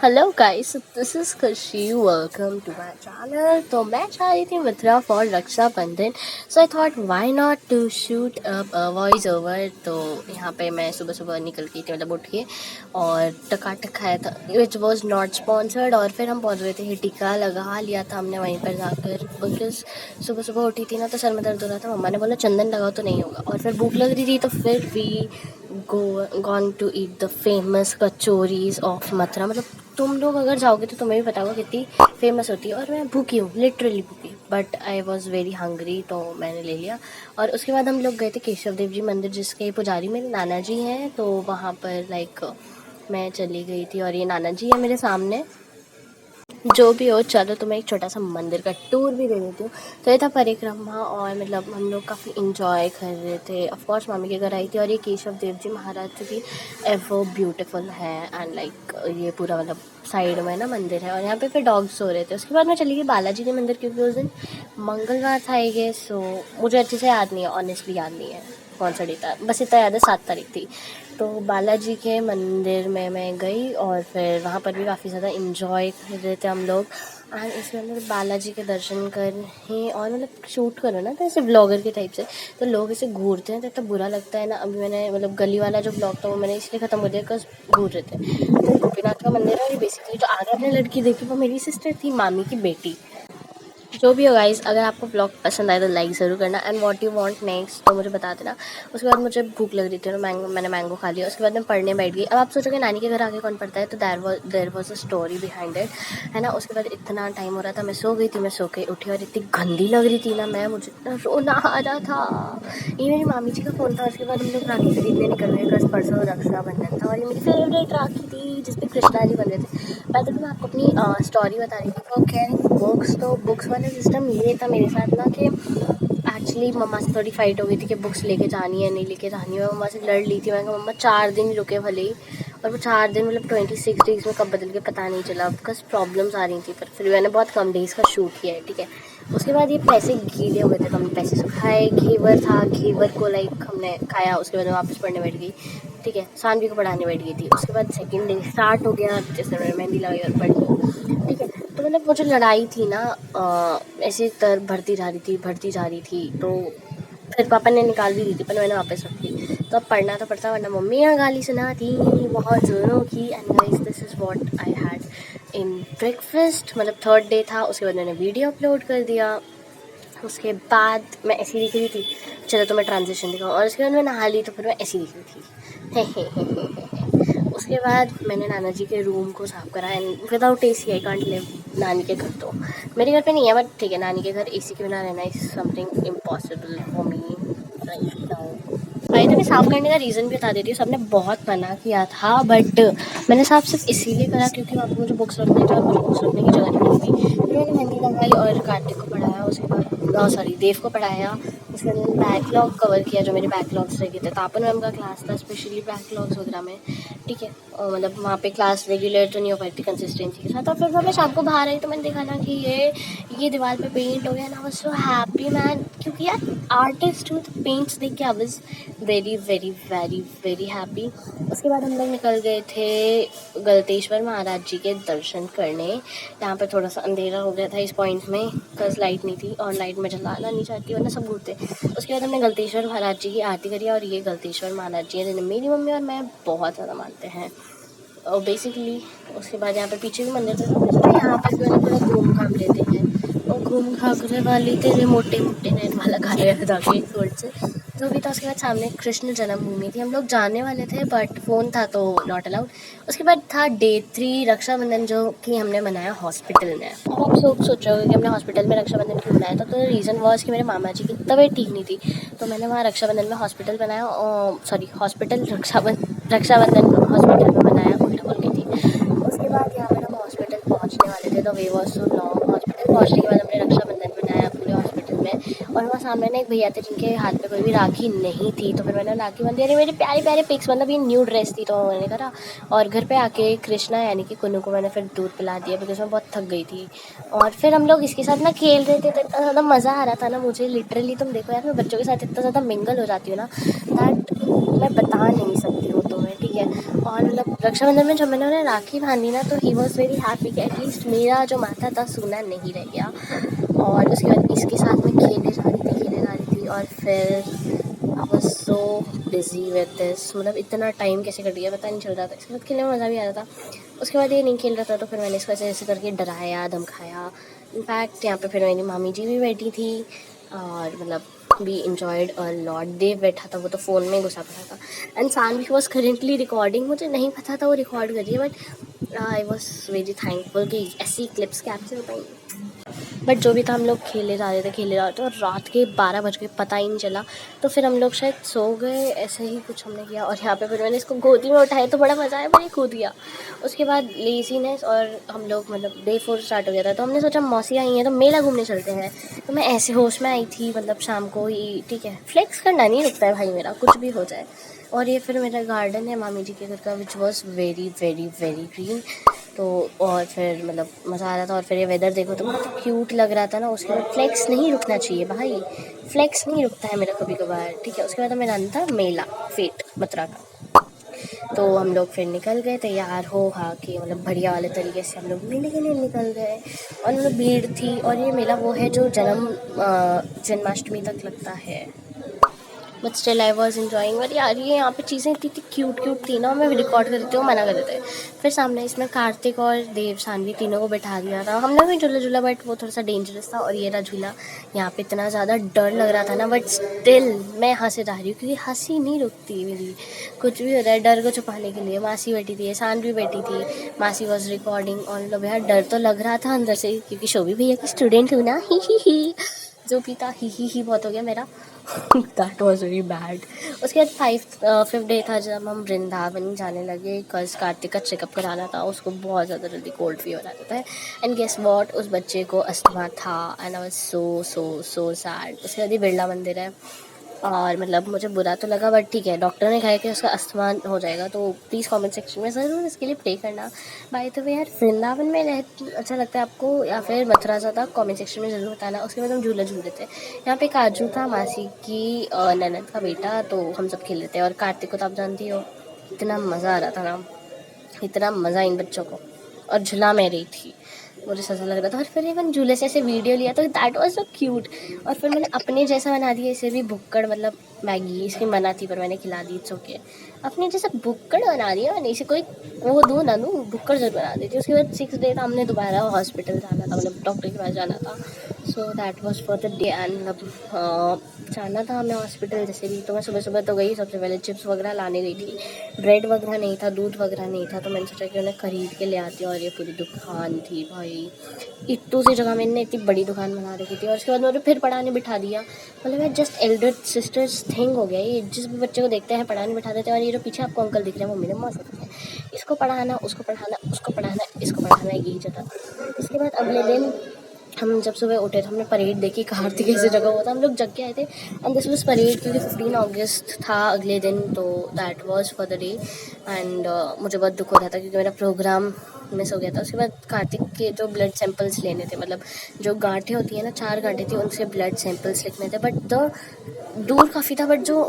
Hello guys, this is Khushi. Welcome to my channel. तो मैं चाह रही थी Mathura for Rakshabandhan, so I thought why not to shoot a voice over. तो यहाँ पे मैं सुबह सुबह निकल गई थी, मतलब उठ के, और टकाटक खाया था, विच वॉज नॉट स्पॉन्सर्ड। और फिर हम पहुँच गए थे, टीका लगा लिया था हमने वहीं पर जाकर, बिकॉज सुबह सुबह उठी थी ना तो सर में दर्द हो रहा था। मम्मा ने बोला चंदन लगाओ तो नहीं होगा, और फिर भूख लग रही थी तो फिर we gone to eat the famous kachoris of Mathura. मतलब तुम लोग अगर जाओगे तो तुम्हें भी पता होगा कितनी फेमस होती है। और मैं भूखी हूँ, लिटरली भूखी, but I was very hungry, तो मैंने ले लिया। और उसके बाद हम लोग गए थे केशव देव जी मंदिर, जिसके पुजारी मेरे नाना जी हैं। तो वहाँ पर मैं चली गई थी, और ये नाना जी है मेरे सामने। जो भी हो, चलो तुम्हें एक छोटा सा मंदिर का टूर भी दे देती हूँ। तो ये था परिक्रमा, और मतलब हम लोग काफ़ी इंजॉय कर रहे थे। ऑफ कोर्स मामी के घर आई थी, और ये केशव देव जी महाराज जी भी एवर ब्यूटीफुल है। एंड ये पूरा मतलब साइड में ना मंदिर है, और यहाँ पे फिर डॉग्स सो रहे थे। उसके बाद मैं चली गई बालाजी के मंदिर, क्योंकि उस दिन मंगलवार था आई गेस। सो मुझे अच्छे से याद नहीं है, ऑनेस्टली याद नहीं है कौन सा डे था, बस इतना याद है 7 तारीख थी। तो बालाजी के मंदिर में मैं गई, और फिर वहाँ पर भी काफ़ी ज़्यादा इंजॉय कर रहे थे हम लोग। एंड इसके अंदर बालाजी के दर्शन कर ही, और मतलब शूट करो ना तो ऐसे ब्लॉगर के टाइप से, तो लोग ऐसे घूरते हैं तो इतना बुरा लगता है ना। अभी मैंने मतलब गली वाला जो ब्लॉग था वो मैंने इसलिए ख़त्म कर दिया बिकॉज घूर रहे थे। तो गोपीनाथ का मंदिर है, और ये बेसिकली जो आगे आपने लड़की देखी वो मेरी सिस्टर थी, मामी की बेटी। जो भी हो गाइस, अगर आपको ब्लॉग पसंद आए तो लाइक ज़रूर करना, and what you want next तो मुझे बता देना। उसके बाद मुझे भूख लग रही थी, तो मैंने मैंगो खा लिया। उसके बाद मैं पढ़ने बैठ गई। अब आप सोचोगे नानी के घर आके कौन पढ़ता है, तो there was a story behind it, है ना। उसके बाद इतना टाइम हो रहा था, मैं सो गई थी। मैं सो के उठी, और इतनी गंदी लग रही थी ना मैं, मुझे इतना रोना आ रहा था। ये मेरी मामी जी का फ़ोन था। उसके बाद हम लोग राखी खरीदने निकल गए, बस परसों रक्षाबंधन था, और ये मेरी फेवरेट राखी थी जिसपे कृष्णा जी बन रहे थे। पहले तो मैं आपको अपनी स्टोरी बता रही थी। वो कह रही थी बुक्स, तो बुक्स वाला सिस्टम ये था मेरे साथ ना, कि एक्चुअली मम्मा से थोड़ी फाइट हो गई थी कि बुक्स लेके जानी है नहीं लेके जानी है। मम्मा से लड़ ली थी। मैंने कहा मम्मा 4 दिन ही रुके भले ही, और वो 4 दिन मतलब 26 डेज में कब बदल के पता नहीं चला, बिकॉज प्रॉब्लम्स आ रही थी। पर फिर मैंने बहुत कम डेज़ का शूट किया है, ठीक है। उसके बाद ये पैसे गीले हुए थे, तो हमने पैसे सुखाए। घेवर था, घेवर को हमने खाया। उसके बाद मैं वापस पढ़ने बैठ गई, ठीक है। सानवी को पढ़ाने बैठ गई थी। उसके बाद सेकेंड डे स्टार्ट हो गया, जैसे मैंने मेहंदी लगाई और पढ़ ली, ठीक है। तो मतलब वो जो लड़ाई थी ना, ऐसे तर बढ़ती जा रही थी। तो फिर पापा ने निकाल भी दी थी, पर मैंने वापस रख दी। तो अब पढ़ना तो पड़ता, वरना मम्मी यहाँ गाली सुनाती बहुत ज़ोरों की। And guys, this is what I had in breakfast. मतलब थर्ड डे था। उसके बाद मैंने वीडियो अपलोड कर दिया। उसके बाद मैं ऐसी दिख रही थी, चलो तो मैं ट्रांजिशन दिखाऊँ। और उसके बाद मैं नहा ली, तो फिर मैं ऐसी दिख रही थी। उसके बाद मैंने नाना जी के रूम को साफ़ करा, and without AC I can't live. नानी के घर तो मेरे घर पे नहीं है, बट ठीक है, नानी के घर एसी के बिना रहना is something impossible for me right now. भाई तो मैं साफ़ करने का रीज़न भी बता देती हूँ। सबने बहुत मना किया था, बट मैंने साफ़ सिर्फ इसीलिए करा क्योंकि वहाँ पे मुझे बुक्स रखने थे, और मुझे बुक्स रखने की जगह नहीं मिलती। फिर मैंने मेहंदी लगाई और कार्तिक को पढ़ाया। उसके बाद सॉरी, देव को पढ़ाया। उसके बाद मैंने बैकलॉग कवर किया, जो मेरे बैकलॉग्स रह गए थे। तापन मैम का क्लास था स्पेशली बैकलॉग्स वगैरह में, ठीक है। और मतलब वहाँ पे क्लास रेगुलर तो नहीं हो पाई थी कंसिस्टेंसी के साथ। और फिर जब मैं शाम को बाहर आई तो मैंने देखा ना कि ये दीवार पे पेंट हो गया ना। I was so happy man, क्योंकि यार आर्टिस्ट हूँ तो पेंट्स देख के I was very very very very happy. उसके बाद हम लोग निकल गए थे गलतेश्वर महाराज जी के दर्शन करने। यहाँ पर थोड़ा सा अंधेरा हो गया था इस पॉइंट में, बिकॉज लाइट नहीं थी, और लाइट में जलाना नहीं चाहती वरना सब घूरते। उसके बाद हमने गलतेश्वर महाराज जी की आरती करी, और ये गलतेश्वर महाराज जी हैं जिन्हें मेरी मम्मी और मैं बहुत ज़्यादा मानते हैं। और बेसिकली उसके बाद यहाँ पे पीछे भी मंदिर था, तो यहाँ पर भी थोड़ा घूम घाम लेते हैं। और घूम घाघरे वाली तेरे मोटे मोटे नैन वाला खा लिया था जाके एक रोड से, जो भी था। उसके बाद सामने कृष्ण जन्मभूमि थी, हम लोग जाने वाले थे बट फ़ोन था तो नॉट अलाउड। उसके बाद था डे 3 रक्षाबंधन, जो कि हमने मनाया हॉस्पिटल में। अब आप सोच रहे हो कि हमने हॉस्पिटल में रक्षाबंधन क्यों मनाया था, तो रीज़न वॉज कि मेरे मामा जी की तबीयत ठीक नहीं थी, तो मैंने वहाँ रक्षाबंधन में हॉस्पिटल बनाया। सॉरी, हॉस्पिटल रक्षाबंधन हॉस्पिटल में बनाया, उल्टा बोल गई थी। उसके बाद यहाँ पर हम हॉस्पिटल पहुँचने वाले थे, तो वे वॉज सो लॉन्ग। हॉस्पिटल पहुँचने के बाद हमने रक्षाबंधन बनाया पूरे हॉस्पिटल में, और वहाँ सामने ना एक भैया थे जिनके हाथ में कोई भी राखी नहीं थी, तो फिर मैंने राखी बांधी। अरे मेरे प्यारे प्यारे पिक्स, मतलब ये न्यू ड्रेस थी तो मैंने करा। और घर पे आके कृष्णा यानी कि कुन्नू को मैंने फिर दूध पिला दिया, बिकॉज मैं बहुत थक गई थी। और फिर हम लोग इसके साथ ना खेल रहे थे, तो इतना ज़्यादा मज़ा आ रहा था ना मुझे, लिटरली तुम देखो यार, मैं बच्चों के साथ इतना ज़्यादा मिंगल हो जाती हूँ ना, दैट मैं बता नहीं सकती हूँ तुम्हें, ठीक है। ठीक है। और मतलब रक्षाबंधन में जब मैंने उन्हें राखी बांधी ना तो ही वॉज वेरी हैप्पी कि एटलीस्ट मेरा जो माथा था सूना नहीं रह गया। और उसके बाद इसके साथ मैं खेले जा रही थी और फिर I was so busy with this, मतलब इतना टाइम कैसे कट गया पता नहीं चल रहा था। इसके साथ खेलने में मज़ा भी आ रहा था। उसके बाद ये नहीं खेल रहा था तो फिर मैंने इसको ऐसे ऐसे करके डराया धमकाया। इनफैक्ट यहाँ पे फिर मेरी मामी जी भी बैठी थी और मतलब we enjoyed a lot. Dev बैठा था, वो तो फ़ोन में घुसा पड़ा था। And Sanvi was currently recording, मुझे नहीं पता था वो रिकॉर्ड कर रही है, but I was very thankful कि ऐसी क्लिप्स कैप्चर हो पाई। बट जो भी था हम लोग खेले जा रहे थे और रात के 12 बज गए, पता ही नहीं चला। तो फिर हम लोग शायद सो गए, ऐसे ही कुछ हमने किया। और यहाँ पे फिर मैंने इसको गोदी में उठाया तो बड़ा मज़ा आया, मैंने कूद दिया। उसके बाद लेजीनेस और हम लोग मतलब डे 4 स्टार्ट हो गया था तो हमने सोचा मौसी आई हैं तो मेला घूमने चलते हैं। तो मैं ऐसे होश में आई थी, मतलब शाम को ही, ठीक है, फ्लेक्स करना नहीं रुकता है भाई मेरा, कुछ भी हो जाए। और ये फिर मेरा गार्डन है मामी जी के घर का, which was very very very green. तो और फिर मतलब मज़ा आ रहा था। और फिर ये वेदर देखो तो बहुत क्यूट लग रहा था ना। उसके बाद फ्लेक्स नहीं रुकना चाहिए भाई, फ्लेक्स नहीं रुकता है मेरा कभी कभार, ठीक है। उसके बाद मेरा आना था मेला फेट मथुरा का। तो हम लोग फिर निकल गए तैयार हो हा कि मतलब बढ़िया वाले तरीके से हम लोग मेले के लिए निकल गए। और मतलब भीड़ थी। और ये मेला वो है जो जन्माष्टमी तक लगता है। But still I was enjoying. और यार ये यहाँ पे चीज़ें इतनी क्यूट क्यूट थी ना, मैं रिकॉर्ड कर देती हूँ, मना कर देते। फिर सामने इसमें कार्तिक और देव सानवी तीनों को बैठा दिया था। हमने भी झूला झूला, बट वो थोड़ा सा डेंजरस था। और ये रहा झूला, यहाँ पे इतना ज़्यादा डर लग रहा था ना, बट स्टिल मैं हंसे जा रही हूँ क्योंकि हंसी नहीं रुकती मेरी, कुछ भी होता है डर को छुपाने के लिए। मासी बैठी थी, सानवी बैठी थी, मासी वॉज रिकॉर्डिंग। और मतलब यार डर तो लग रहा था अंदर से क्योंकि शोभी भैया की स्टूडेंट हूँ ना, ही जो भी था ही बहुत हो गया मेरा। That was very bad. उसके बाद 5th डे था जब हम वृंदावन जाने लगे। कल कार्तिक का चेकअप कराना था, उसको बहुत ज़्यादा जल्दी कोल्ड फीवर आ जाता है। एंड गेस वॉट, उस बच्चे को अस्थमा था। And I was so so so sad. उसके बाद ही बिरला मंदिर है और मतलब मुझे बुरा तो लगा, बट ठीक है, डॉक्टर ने कहा कि उसका अस्थमा हो जाएगा। तो प्लीज़ कमेंट सेक्शन में ज़रूर इसके लिए प्रे करना। बाय द वे यार, वृंदावन में अच्छा लगता है आपको या फिर मथुरा ज़्यादा, कमेंट सेक्शन में ज़रूर बताना। उसके बाद हम झूला झूल रहे थे। यहाँ पे काजू था, मासी की ननद का बेटा, तो हम सब खेल रहे थे। और कार्तिक को तो आप जानती हो, इतना मज़ा आ रहा था ना, इतना मज़ा इन बच्चों को। और झुला मैं रही थी, मुझे सजा लग रहा था। और फिर मैंने झूले से ऐसे वीडियो लिया तो दैट वाज सो क्यूट। और फिर मैंने अपने जैसा बना दिया इसे भी, भुक्कड़ मतलब मैगी इसकी मना थी पर मैंने खिला दी, इट्स ओके। अपने जैसा भुक्कड़ बना दिया मैंने इसे, कोई वो दूँ ना दूँ, भुक्कड़ जरूर बना दी थी। उसके बाद 6 डे था, हमने दोबारा हॉस्पिटल जाना था, मतलब डॉक्टर के पास जाना था। So that was for the day. And मतलब जाना था हमें हॉस्पिटल जैसे भी। तो मैं सुबह सुबह तो गई, सबसे पहले चिप्स वगैरह लाने गई थी। ब्रेड वगैरह नहीं था, दूध वगैरह नहीं था, तो मैंने सोचा कि उन्हें ख़रीद के ले आती हूँ। और ये पूरी दुकान थी भाई, इतू सी जगह मैंने इतनी बड़ी दुकान बना रखी थी। और उसके बाद मुझे फिर पढ़ाने बिठा दिया। मतलब यार जस्ट एल्डर सिस्टर्स थिंग हो गया ये, जिस भी बच्चे को देखते हैं पढ़ाने बिठा देते हैं। और ये जो पीछे आपको अंकल दिख रहे हैं वो मेरे मौसी हैं, इसको पढ़ाना, उसको पढ़ाना, उसको पढ़ाना, इसको पढ़ाना, यही चलता था। उसके बाद अगले दिन हम जब सुबह उठे तो हमने परेड देखी, कार्तिक ऐसी जगह हुआ था, हम लोग जग के आए थे। एंड दिस वाज परेड क्योंकि 15 अगस्त था अगले दिन, तो that was for the day. And मुझे बहुत दुख हो रहा था क्योंकि मेरा प्रोग्राम मिस हो गया था। उसके बाद कार्तिक के जो ब्लड सैंपल्स लेने थे, मतलब जो गांठें होती हैं ना, 4 गांठें थी, उनसे ब्लड सैंपल्स लिखने थे। बट द दूर काफ़ी था, बट जो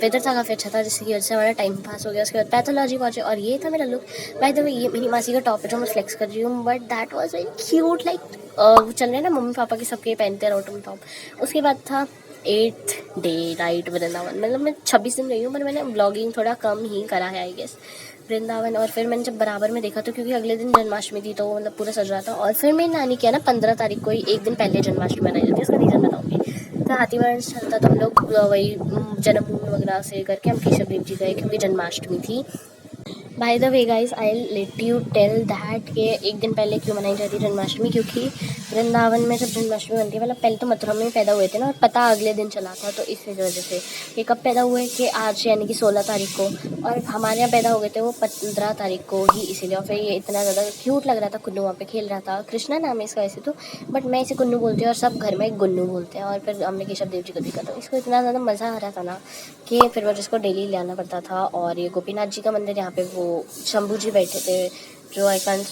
वेदर था काफ़ी अच्छा था, जिसकी वजह से हमारा टाइम पास हो गया। उसके बाद पैथोलॉजी पहुंचे और ये था मेरा लुक। बाय द वे ये मेरी मासी का टॉप है जो मैं फ्लेक्स कर रही हूँ, but that was very cute. Like वो चल रहे हैं ना मम्मी पापा के, सबके पहनते हैं रोटम टॉप। उसके बाद था 8th डे राइट वृंदावन। मतलब मैं 26 दिन रही हूँ पर मैंने ब्लॉगिंग थोड़ा कम ही करा है आई गेस वृंदावन। और फिर मैंने जब बराबर में देखा तो क्योंकि अगले दिन जन्माष्टमी थी तो मतलब पूरा सज रहा था। और फिर मेरी नानी क्या ना 15 तारीख को ही, एक दिन पहले जन्माष्टमी मनाई जाती है, उसका रीज़न बताऊँगी। तो हाथी वंश चलता तो हम लोग वही जन्मभूमि वगैरह से करके हम केशव देव जी गए क्योंकि जन्माष्टमी थी। By the way guys, I let you tell that कि एक दिन पहले क्यों मनाई जाती है जन्माष्टमी। क्योंकि वृंदावन में जब जन्माष्टमी बनती है, मतलब पहले तो मथुरा में पैदा हुए थे ना, और पता अगले दिन चला था, तो इस वजह से ये कब पैदा हुए कि आज यानी कि 16 तारीख को। और हमारे यहाँ पैदा हो गए थे वो 15 तारीख को ही, इसीलिए। और फिर ये इतना ज़्यादा क्यूट लग रहा था, कुन्नू वहाँ पे खेल रहा था, कृष्णा नाम है इसका वैसे तो, बट मैं इसे कुन्नू बोलती हूँ और सब घर में गुन्नू बोलते हैं। और फिर हमने केशव देव जी को देखा तो इसको इतना ज़्यादा मज़ा आ रहा था ना कि फिर वो जिसको डेली ले आना पड़ता था। और ये गोपीनाथ जी का मंदिर, यहाँ पे वो शंभू जी बैठे थे, जो आई कैंट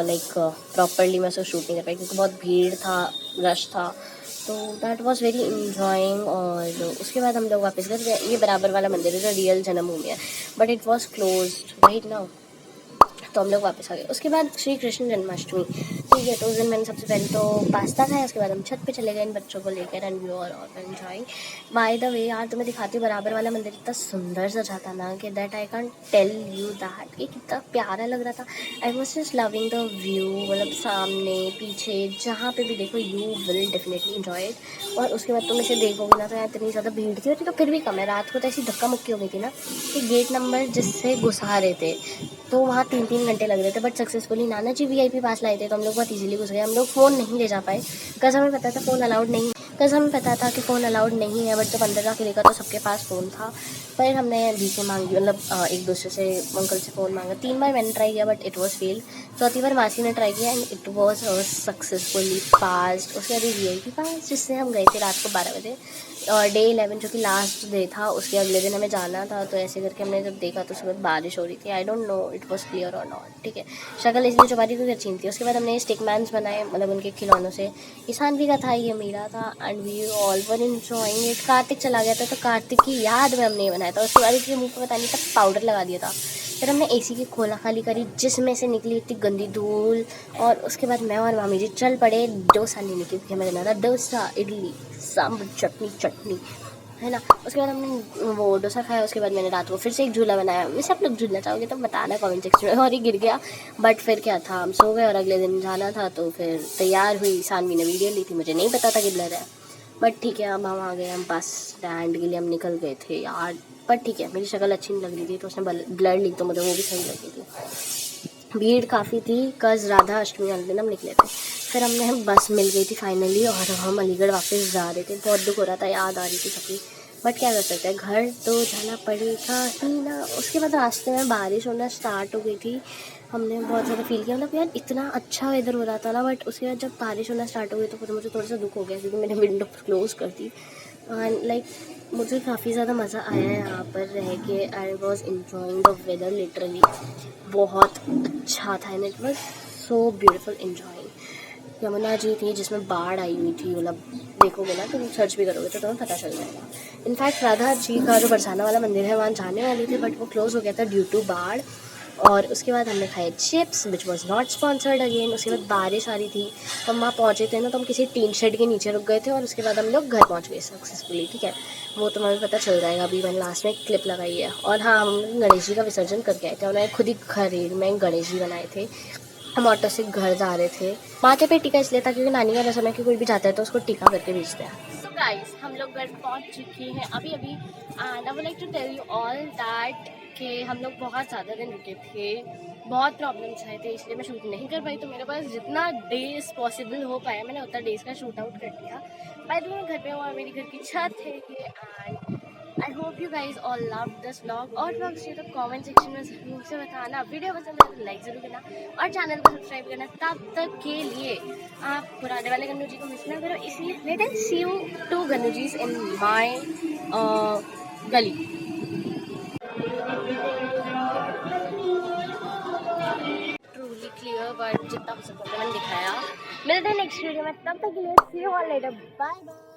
लाइक प्रॉपरली मैं उसको शूट नहीं कर पाई क्योंकि बहुत भीड़ था, रश था। तो दैट वॉज वेरी इंजॉइंग। और उसके बाद हम लोग वापस घर गए। ये बराबर वाला मंदिर है जो रियल जन्मभूमि है, but it was close right now. तो हम लोग वापस आ गए। उसके बाद श्री कृष्ण जन्माष्टमी, ठीक है। तो उस दिन मैंने सबसे पहले तो पास्ता खाया, उसके बाद हम छत पे चले गए इन बच्चों को लेकर, and we are all enjoying. By the way यार, तुम्हें दिखाती हूँ बराबर वाला मंदिर इतना सुंदर सजा था ना कि that I can tell you that कि कितना प्यारा लग रहा था। I was just loving the view, मतलब सामने पीछे जहाँ पे भी देखो you will definitely enjoy it. और उसके बाद तुम इसे देखोगे ना तो यार इतनी ज़्यादा भीड़ थी, होती तो फिर भी कम है। रात को तो ऐसी धक्का मुक्की हो गई थी ना कि गेट नंबर जिससे घुसा रहे थे तो वहाँ 3-3 घंटे लग रहे थे, but successfully Nana ji VIP पास लाए थे तो हम लोग बहुत इजीली घुस गए। हम लोग फ़ोन नहीं ले जा पाए बिकॉज हमें पता था फ़ोन अलाउड नहीं, बिकॉज हमें पता था कि फ़ोन अलाउड नहीं है। बट जब अंदर जाके देखा तो सबके पास फ़ोन था। फिर हमने भीखे मांगी, मतलब एक दूसरे से अंकल से फ़ोन मांगा। 3 बार मैंने ट्राई किया बट इट वॉज फेल। चौथी बार मासी ने ट्राई किया and it was successfully passed. उसके बाद VIP पास जिससे हम गए थे रात को 12 बजे, और डे 11 जो कि लास्ट डे था, उसके अगले दिन हमें जाना था। तो ऐसे करके हमने जब देखा तो सुबह बारिश हो रही थी। I don't know it was clear और नॉट, ठीक है। शक्ल इसलिए छुपा रही क्योंकि अच्छी थी। उसके बाद हमने स्टिक मैन्स बनाए, मतलब उनके खिलौनों से। ईशान भी का था, ये मेरा था, and we all were enjoying it. Kartik चला गया था तो कार्तिक की याद में हमने बनाया था। उसके बाद इसके मुँह पर पता नहीं था पाउडर लगा दिया था। फिर हमने AC की खोला खाली करी जिसमें से निकली इतनी गंदी धूल। और उसके बाद मैं और मामी जी चल पड़े डोसा लेने के, हमें लेना था डोसा, इडली, सांभर, चटनी चटनी, है ना। उसके बाद हमने वो डोसा खाया। उसके बाद मैंने रात को फिर से एक झूला बनाया। वैसे आप लोग झूलना चाहोगे तो बताना कमेंट सेक्शन में। और ये गिर गया, बट फिर क्या था, हम सो गए और अगले दिन जाना था। तो फिर तैयार हुई, सानवी ने वीडियो ली थी, मुझे नहीं पता था कि ब्लर है, बट ठीक है। अब हम आ गए, हम बस स्टैंड के लिए हम निकल गए थे यार। बट ठीक है, मेरी शक्ल अच्छी नहीं लग रही थी तो उसने ब्लर ली तो मुझे वो भी सही लगी थी। भीड़ काफ़ी थी कज़ राधा अष्टमी वाले दिन हम निकले थे। फिर हम बस मिल गई थी फाइनली और हम अलीगढ़ वापस जा रहे थे। बहुत दुख हो रहा था, याद आ रही थी सबकी, बट क्या कर सकते हैं, घर तो जाना पड़ेगा ही ना। उसके बाद रास्ते में बारिश होना स्टार्ट हो गई थी। हमने बहुत ज़्यादा फील किया, मतलब यार इतना अच्छा वेदर हो रहा था ना। बट उसके बाद जब बारिश होना स्टार्ट हो गई तो फिर मुझे थोड़ा सा दुख हो गया क्योंकि मैंने विंडो क्लोज़ कर दी। एंड लाइक मुझे काफ़ी ज़्यादा मज़ा आया है यहाँ पर रह के। I was enjoying the weather literally, बहुत अच्छा था and it was so beautiful enjoying. Yamuna ji थी जिसमें बाढ़ आई हुई थी, मतलब देखोगे ना तुम सर्च भी करोगे तो तुम्हें पता चल जाएगा। इनफैक्ट राधा जी का जो बरसाना वाला मंदिर है वहाँ जाने वाली थी बट वो क्लोज़ हो गया था ड्यू टू बाढ़। और उसके बाद हमने खाए chips which was not sponsored again. उसके बाद बारिश आ रही थी तो हम वहाँ पहुँचे थे ना, तो हम किसी टीन शेड के नीचे रुक गए थे। और उसके बाद हम लोग घर पहुँच गए सक्सेसफुली, ठीक है। वो तुम्हें पता चल जाएगा, अभी मैंने लास्ट में एक क्लिप लगाई है। और हाँ, हम गणेश जी का विसर्जन करके आए थे। उन्होंने खुद ही खरीद में गणेश जी बनाए थे। हम ऑटो से घर जा रहे थे। माथे पे टीका इसलिए था क्योंकि नानी का रस्म है कि कोई भी जाता है तो उसको टीका करके भेजते हैं। सो गाइस, हम लोग घर पहुंच चुके हैं अभी अभी। And I would like to tell you all that कि हम लोग बहुत ज़्यादा दिन रुके थे, बहुत प्रॉब्लम्स आए थे, इसलिए मैं शूट नहीं कर पाई। तो मेरे पास जितना डेज पॉसिबल हो पाया मैंने उतना डेज का शूट आउट कर दिया। बाय द वे मैं घर पे हूँ और मेरी घर की छत है ये। And I hope you guys all love this vlog. और व्लॉग्स चाहिए तो कमेंट सेक्शन में ज़रूर से बताना। वीडियो पसंद है तो लाइक ज़रूर करना और चैनल को सब्सक्राइब करना। तब तक के लिए आप पुराने वाले गन्नू जी को मिस ना करो, इसलिए let us see you to गन्नू जीज in my gali. Truly clear, but जितना हो सका मैंने दिखाया। मिलते हैं नेक्स्ट वीडियो में, तब तक के लिए see you all later, bye bye.